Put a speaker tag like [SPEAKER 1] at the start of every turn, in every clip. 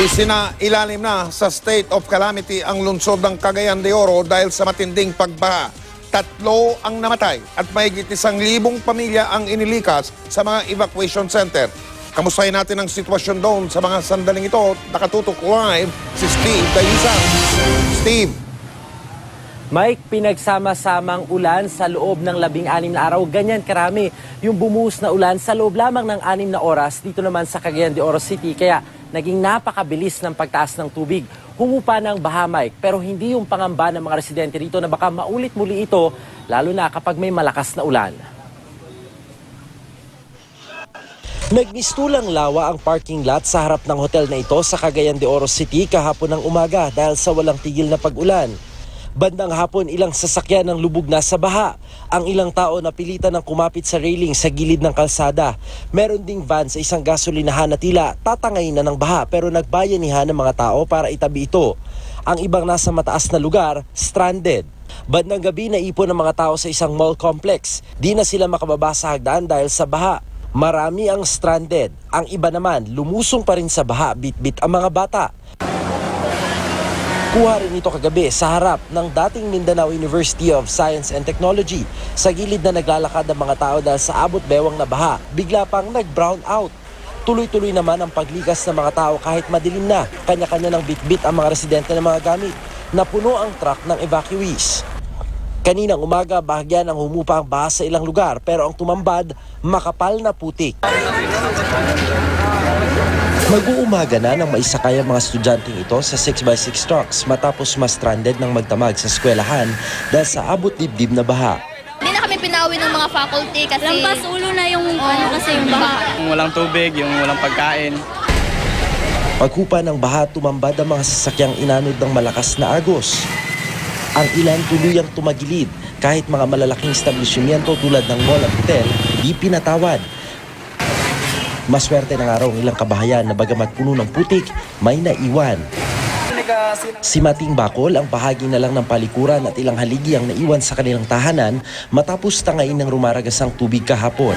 [SPEAKER 1] Isinailalim na sa state of calamity ang lungsod ng Cagayan de Oro dahil sa matinding pagbaha. 3 ang namatay at mahigit 1,000 pamilya ang inilikas sa mga evacuation center. Kamustahin natin ang sitwasyon doon sa mga sandaling ito. Nakatutok live si Steve Daylisan. Steve.
[SPEAKER 2] Mike, pinagsama-samang ulan sa loob ng 16 na araw. Ganyan karami yung bumuhos na ulan sa loob lamang ng 6 na oras dito naman sa Cagayan de Oro City. Kaya naging napakabilis ng pagtaas ng tubig. Humupa ng baha, Mike, pero hindi yung pangamba ng mga residente rito na baka maulit muli ito, lalo na kapag may malakas na ulan. Nagmistulang lawa ang parking lot sa harap ng hotel na ito sa Cagayan de Oro City kahapon ng umaga dahil sa walang tigil na pag-ulan. Bandang hapon, ilang sasakyan ang lubog na sa baha. Ang ilang tao napilitan ng kumapit sa railing sa gilid ng kalsada. Meron ding van sa isang gasolinahan na tila tatangay na ng baha pero nagbayanihan ng mga tao para itabi ito. Ang ibang nasa mataas na lugar, stranded. Bandang gabi, naipon ng mga tao sa isang mall complex. Di na sila makababa sa hagdan dahil sa baha. Marami ang stranded. Ang iba naman, lumusong pa rin sa baha, bit-bit ang mga bata. Kuha rin ito kagabi sa harap ng dating Mindanao University of Science and Technology. Sa gilid na naglalakad ang mga tao dahil sa abot bewang na baha, bigla pang nag-brown out. Tuloy-tuloy naman ang paglikas ng mga tao kahit madilim na. Kanya-kanya ng bit-bit ang mga residente ng mga gamit. Napuno ang truck ng evacuees. Kaninang umaga, bahagyan ang humupa ang baha sa ilang lugar pero ang tumambad, makapal na putik. Mag-uumaga na nang maisakay ang mga estudyanteng ito sa 6x6 trucks matapos ma-stranded ng magdamag sa eskwelahan dahil sa abot dibdib na baha.
[SPEAKER 3] Hindi na kami pinawi ng mga faculty kasi
[SPEAKER 4] lampas ulo na yung kasi yung baha.
[SPEAKER 5] Yung walang tubig, yung walang pagkain.
[SPEAKER 2] Paghupa ng baha, tumambad ang mga sasakyang inanod ng malakas na agos. Ang ilan tuluyang tumagilid kahit mga malalaking establishmento tulad ng mall at hotel, di pinatawad. Maswerte ng araw ang ilang kabahayan na bagamat puno ng putik, may naiwan. Si Mating Bacol ang bahagi na lang ng palikuran at ilang haligi ang naiwan sa kanilang tahanan matapos tangain ng rumaragasang tubig kahapon.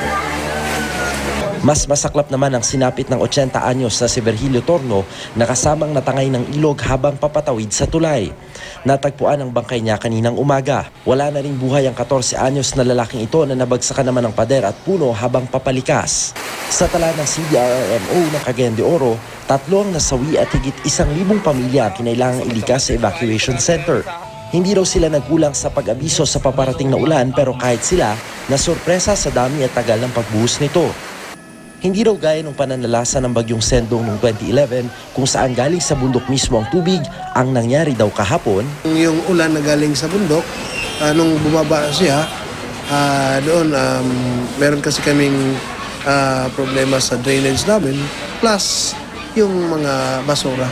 [SPEAKER 2] Mas masaklap naman ang sinapit ng 80 anyos na si Virgilio Torno na kasamang natangay ng ilog habang papatawid sa tulay. Natagpuan ang bangkay niya kaninang umaga. Wala na ring buhay ang 14 anyos na lalaking ito na nabagsakan naman ng pader at puno habang papalikas. Sa tala ng CDRRMO ng Cagayan de Oro, 3 ang nasawi at higit 1,000 pamilya ang kinailangang ilikas sa evacuation center. Hindi raw sila nagkulang sa pag-abiso sa paparating na ulan pero kahit sila, nasurpresa sa dami at tagal ng pagbuhos nito. Hindi raw gaya ng pananalasa ng bagyong Sendong noong 2011 kung saan galing sa bundok mismo ang tubig, ang nangyari daw kahapon.
[SPEAKER 6] Yung ulan na galing sa bundok, nung bumaba siya, doon meron kasi kaming problema sa drainage namin plus yung mga basura.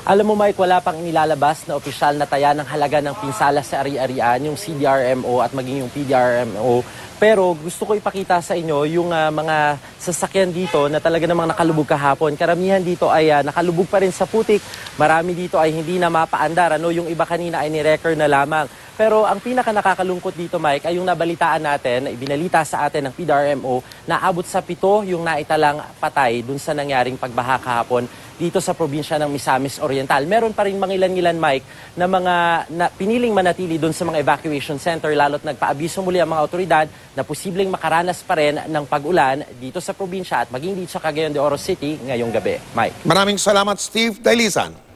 [SPEAKER 2] Alam mo, Mike, wala pang inilalabas na opisyal na taya ng halaga ng pinsala sa ari-arian, yung CDRMO at maging yung PDRMO. Pero gusto ko ipakita sa inyo yung mga sasakyan dito na talaga namang nakalubog kahapon. Karamihan dito ay nakalubog pa rin sa putik. Marami dito ay hindi na mapaandar. Yung iba kanina ay ni-record na lamang. Pero ang pinaka nakakalungkot dito, Mike, ay yung nabalitaan natin, ibinalita sa atin ng PDRMO na abot sa 7 yung naitalang patay dun sa nangyaring pagbaha kahapon dito sa probinsya ng Misamis Oriental. Meron pa rin mangilan-ngilan, Mike, na mga piniling manatili dun sa mga evacuation center, lalo't nagpaabiso muli ang mga otoridad na posibleng makaranas pa rin ng pag-ulan dito sa probinsya at maging dito sa Cagayan de Oro City ngayong gabi. Mike.
[SPEAKER 1] Maraming salamat, Steve Daylisan.